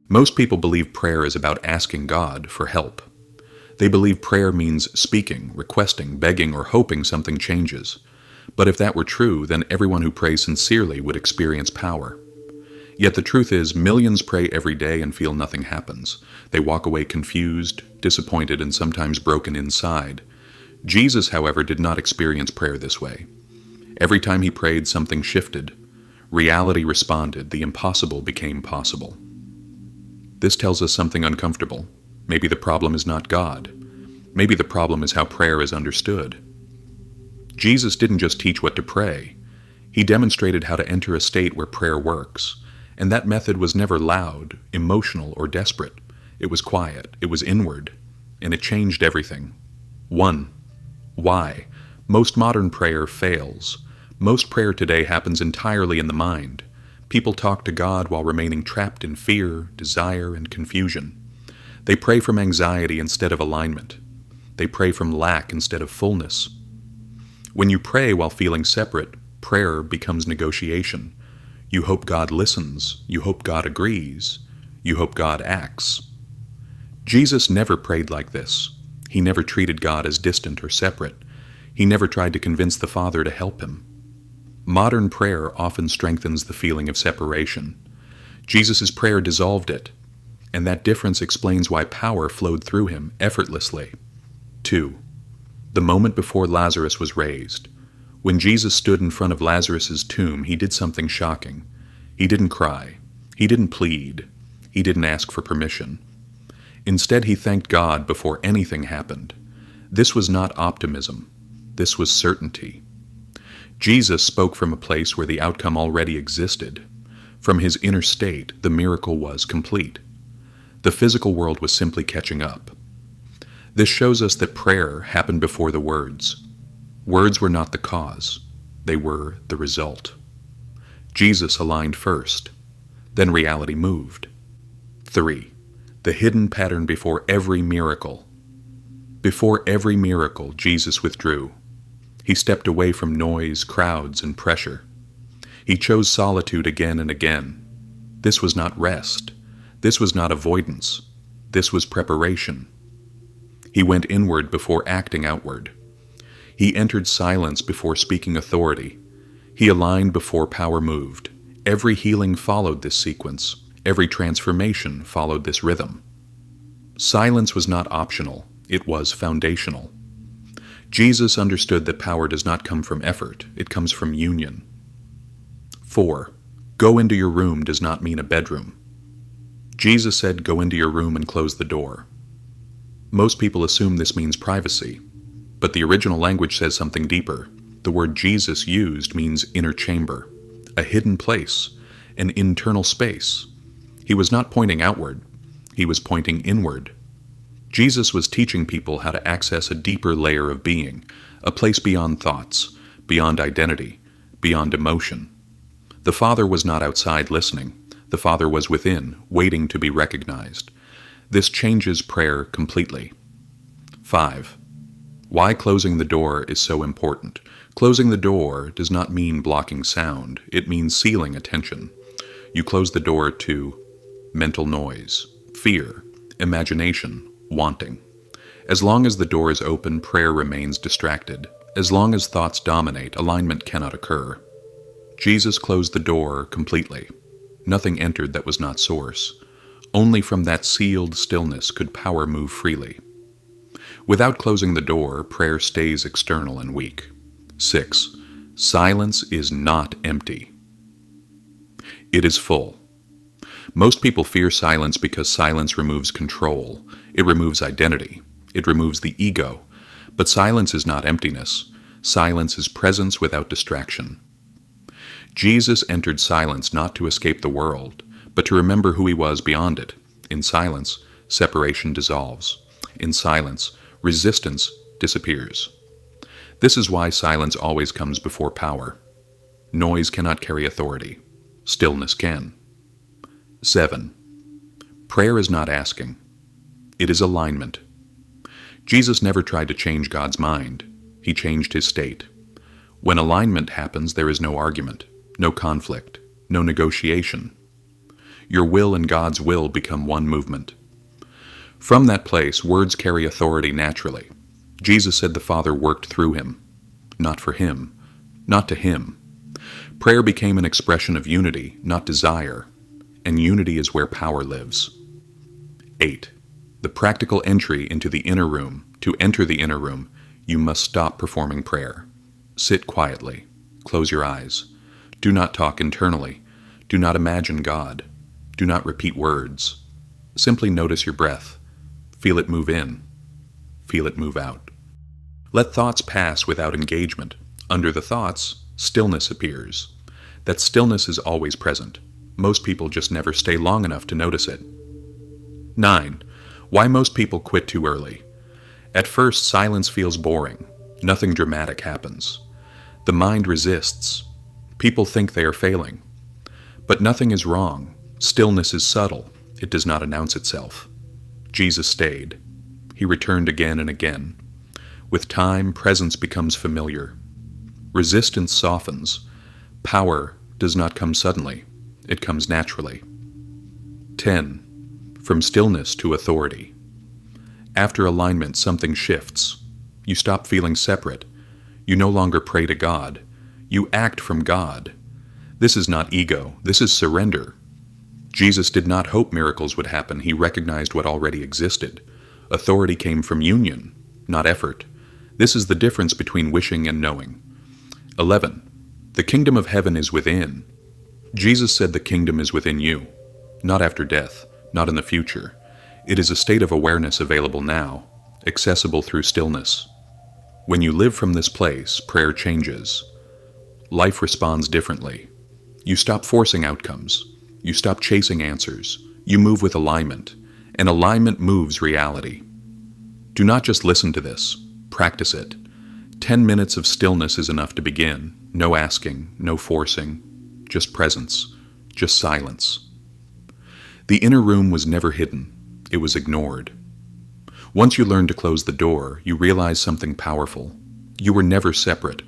Most people believe prayer is about asking God for help. They believe prayer means speaking, requesting, begging, or hoping something changes. But if that were true, then everyone who prays sincerely would experience power. Yet the truth is, millions pray every day and feel nothing happens. They walk away confused, disappointed, and sometimes broken inside. Jesus, however, did not experience prayer this way. Every time he prayed, something shifted. Reality responded. The impossible became possible. This tells us something uncomfortable. Maybe the problem is not God. Maybe the problem is how prayer is understood. Jesus didn't just teach what to pray. He demonstrated how to enter a state where prayer works. And that method was never loud, emotional, or desperate. It was quiet. It was inward. And it changed everything. 1. Why? Most modern prayer fails. Most prayer today happens entirely in the mind. People talk to God while remaining trapped in fear, desire, and confusion. They pray from anxiety instead of alignment. They pray from lack instead of fullness. When you pray while feeling separate, prayer becomes negotiation. You hope God listens. You hope God agrees. You hope God acts. Jesus never prayed like this. He never treated God as distant or separate. He never tried to convince the Father to help him. Modern prayer often strengthens the feeling of separation. Jesus' prayer dissolved it, and that difference explains why power flowed through him effortlessly. 2. The moment before Lazarus was raised. When Jesus stood in front of Lazarus' tomb, he did something shocking. He didn't cry. He didn't plead. He didn't ask for permission. Instead, he thanked God before anything happened. This was not optimism. This was certainty. Jesus spoke from a place where the outcome already existed. From his inner state, the miracle was complete. The physical world was simply catching up. This shows us that prayer happened before the words. Words were not the cause. They were the result. Jesus aligned first. Then reality moved. 3. The hidden pattern before every miracle. Before every miracle, Jesus withdrew. He stepped away from noise, crowds, and pressure. He chose solitude again and again. This was not rest. This was not avoidance. This was preparation. He went inward before acting outward. He entered silence before speaking authority. He aligned before power moved. Every healing followed this sequence. Every transformation followed this rhythm. Silence was not optional. It was foundational. Jesus understood that power does not come from effort. It comes from union. 4. Go into your room does not mean a bedroom. Jesus said, go into your room and close the door. Most people assume this means privacy, but the original language says something deeper. The word Jesus used means inner chamber, a hidden place, an internal space. He was not pointing outward. He was pointing inward. Jesus was teaching people how to access a deeper layer of being, a place beyond thoughts, beyond identity, beyond emotion. The Father was not outside listening. The Father was within, waiting to be recognized. This changes prayer completely. 5. Why closing the door is so important. Closing the door does not mean blocking sound. It means sealing attention. You close the door to mental noise, fear, imagination, wanting. As long as the door is open, prayer remains distracted. As long as thoughts dominate, alignment cannot occur. Jesus closed the door completely. Nothing entered that was not source. Only from that sealed stillness could power move freely. Without closing the door, prayer stays external and weak. 6. Silence is not empty. It is full. Most people fear silence because silence removes control. It removes identity. It removes the ego. But silence is not emptiness. Silence is presence without distraction. Jesus entered silence not to escape the world, but to remember who he was beyond it. In silence, separation dissolves. In silence, resistance disappears. This is why silence always comes before power. Noise cannot carry authority. Stillness can. 7. Prayer is not asking. It is alignment. Jesus never tried to change God's mind. He changed his state. When alignment happens, there is no argument, no conflict, no negotiation. Your will and God's will become one movement. From that place, words carry authority naturally. Jesus said the Father worked through him, not for him, not to him. Prayer became an expression of unity, not desire, and unity is where power lives. 8. The practical entry into the inner room. To enter the inner room, you must stop performing prayer. Sit quietly. Close your eyes. Do not talk internally. Do not imagine God. Do not repeat words. Simply notice your breath. Feel it move in. Feel it move out. Let thoughts pass without engagement. Under the thoughts, stillness appears. That stillness is always present. Most people just never stay long enough to notice it. 9. Why most people quit too early. At first, silence feels boring. Nothing dramatic happens. The mind resists. People think they are failing. But nothing is wrong. Stillness is subtle. It does not announce itself. Jesus stayed. He returned again and again. With time, presence becomes familiar. Resistance softens. Power does not come suddenly. It comes naturally. 10. From stillness to authority. After alignment, something shifts. You stop feeling separate. You no longer pray to God. You act from God. This is not ego. This is surrender. Jesus did not hope miracles would happen. He recognized what already existed. Authority came from union, not effort. This is the difference between wishing and knowing. 11. The kingdom of heaven is within. Jesus said the kingdom is within you, not after death, not in the future. It is a state of awareness available now, accessible through stillness. When you live from this place, prayer changes. Life responds differently. You stop forcing outcomes. You stop chasing answers. You move with alignment, and alignment moves reality. Do not just listen to this. Practice it. 10 minutes of stillness is enough to begin. No asking, no forcing, just presence, just silence. The inner room was never hidden. It was ignored. Once you learn to close the door, you realize something powerful. You were never separate.